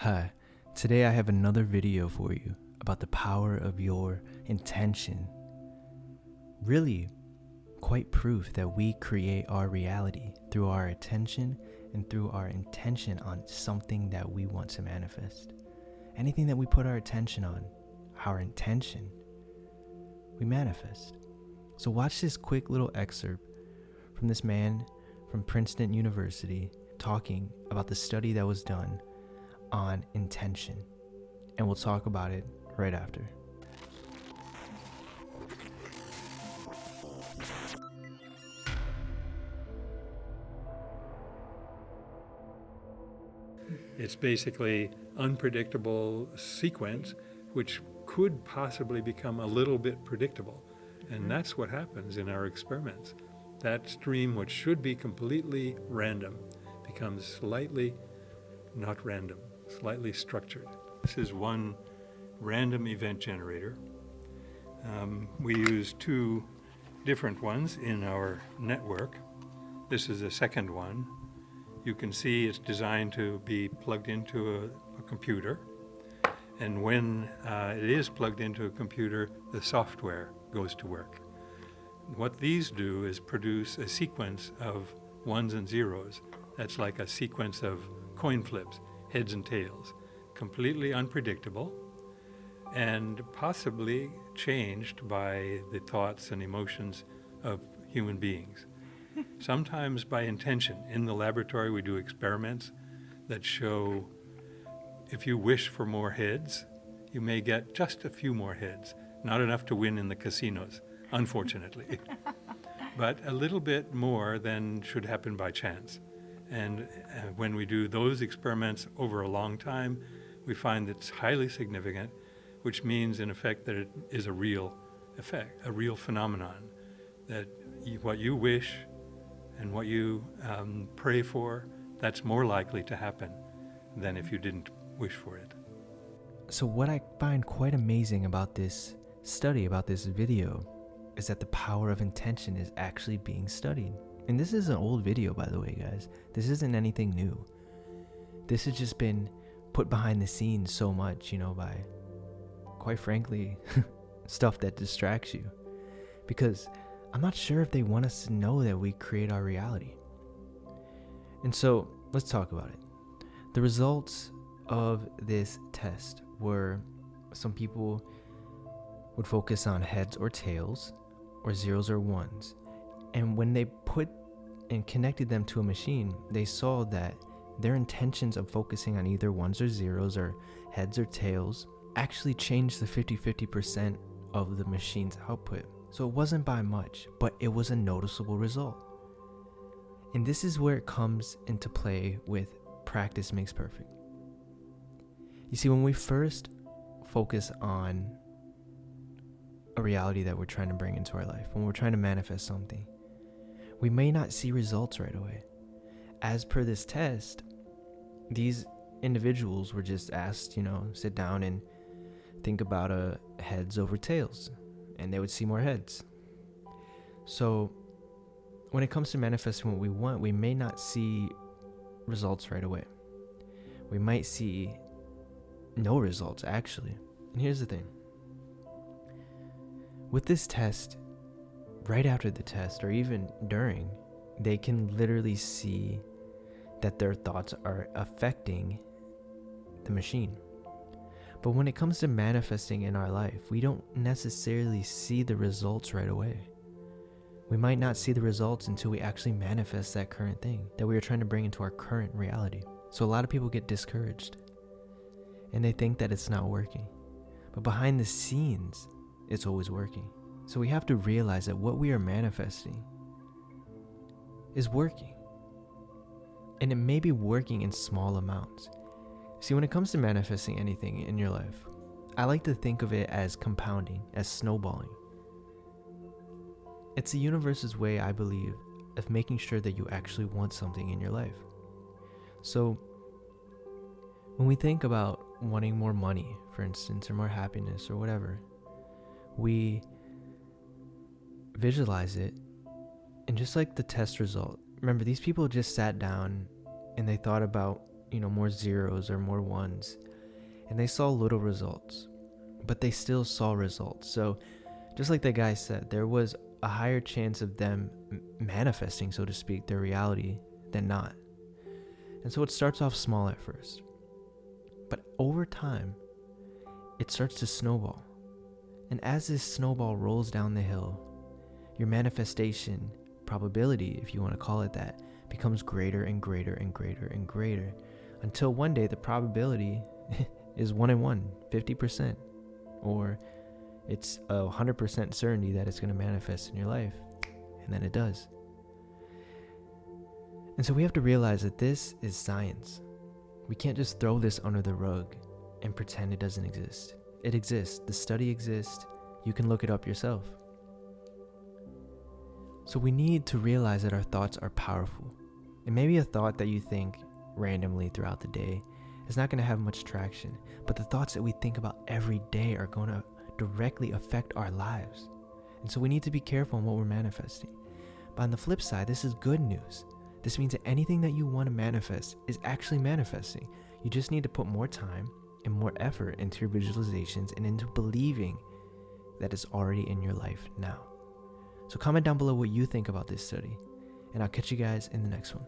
Hi, today I have another video for you about the power of your intention. Really, quite proof that we create our reality through our attention and through our intention on something that we want to manifest. Anything that we put our attention on, our intention, we manifest. So watch this quick little excerpt from this man from Princeton University talking about the study that was done on intention, and we'll talk about it right after. It's basically unpredictable sequence which could possibly become a little bit predictable. And that's what happens in our experiments. That stream, which should be completely random, becomes slightly not random, slightly structured. This is one random event generator. We use two different ones in our network. This is the second one. You can see it's designed to be plugged into a computer. And when it is plugged into a computer, the software goes to work. What these do is produce a sequence of ones and zeros. That's like a sequence of coin flips, heads and tails, completely unpredictable and possibly changed by the thoughts and emotions of human beings. Sometimes by intention. In the laboratory we do experiments that show if you wish for more heads, you may get just a few more heads, not enough to win in the casinos, unfortunately, but a little bit more than should happen by chance. And when we do those experiments over a long time, we find it's highly significant, which means in effect that it is a real effect, a real phenomenon, that what you wish and what you pray for, that's more likely to happen than if you didn't wish for it. So what I find quite amazing about this study, about this video, is that the power of intention is actually being studied. And this is an old video, by the way, guys. This isn't anything new. This has just been put behind the scenes so much, by, quite frankly, stuff that distracts you. Because I'm not sure if they want us to know that we create our reality. And so, let's talk about it. The results of this test were some people would focus on heads or tails, or zeros or ones. And when they put and connected them to a machine, they saw that their intentions of focusing on either ones or zeros or heads or tails actually changed the 50% of the machine's output. So it wasn't by much, but it was a noticeable result. And this is where it comes into play with practice makes perfect. You see, when we first focus on a reality that we're trying to bring into our life, when we're trying to manifest something, we may not see results right away. As per this test, these individuals were just asked, sit down and think about a heads over tails, and they would see more heads. So when it comes to manifesting what we want, we may not see results right away. We might see no results, actually. And here's the thing. With this test, right after the test, or even during, they can literally see that their thoughts are affecting the machine. But when it comes to manifesting in our life, we don't necessarily see the results right away. We might not see the results until we actually manifest that current thing that we are trying to bring into our current reality. So a lot of people get discouraged and they think that it's not working. But behind the scenes, it's always working. So we have to realize that what we are manifesting is working. And it may be working in small amounts. See, when it comes to manifesting anything in your life, I like to think of it as compounding, as snowballing. It's the universe's way, I believe, of making sure that you actually want something in your life. So, when we think about wanting more money, for instance, or more happiness or whatever, we visualize it, and just like the test result, remember, these people just sat down and they thought about more zeros or more ones, and they saw little results, but they still saw results. So just like the guy said, there was a higher chance of them manifesting, so to speak, their reality than not. And so it starts off small at first, but over time it starts to snowball. And as this snowball rolls down the hill, your manifestation probability, if you want to call it that, becomes greater and greater and greater and greater, until one day the probability is 1 in 1, 50%, or it's 100% certainty that it's going to manifest in your life, and then it does. And so we have to realize that this is science. We can't just throw this under the rug and pretend it doesn't exist. It exists. The study exists. You can look it up yourself. So we need to realize that our thoughts are powerful. And maybe a thought that you think randomly throughout the day is not going to have much traction, but the thoughts that we think about every day are going to directly affect our lives. And so we need to be careful on what we're manifesting. But on the flip side, this is good news. This means that anything that you want to manifest is actually manifesting. You just need to put more time and more effort into your visualizations and into believing that it's already in your life now. So comment down below what you think about this study, and I'll catch you guys in the next one.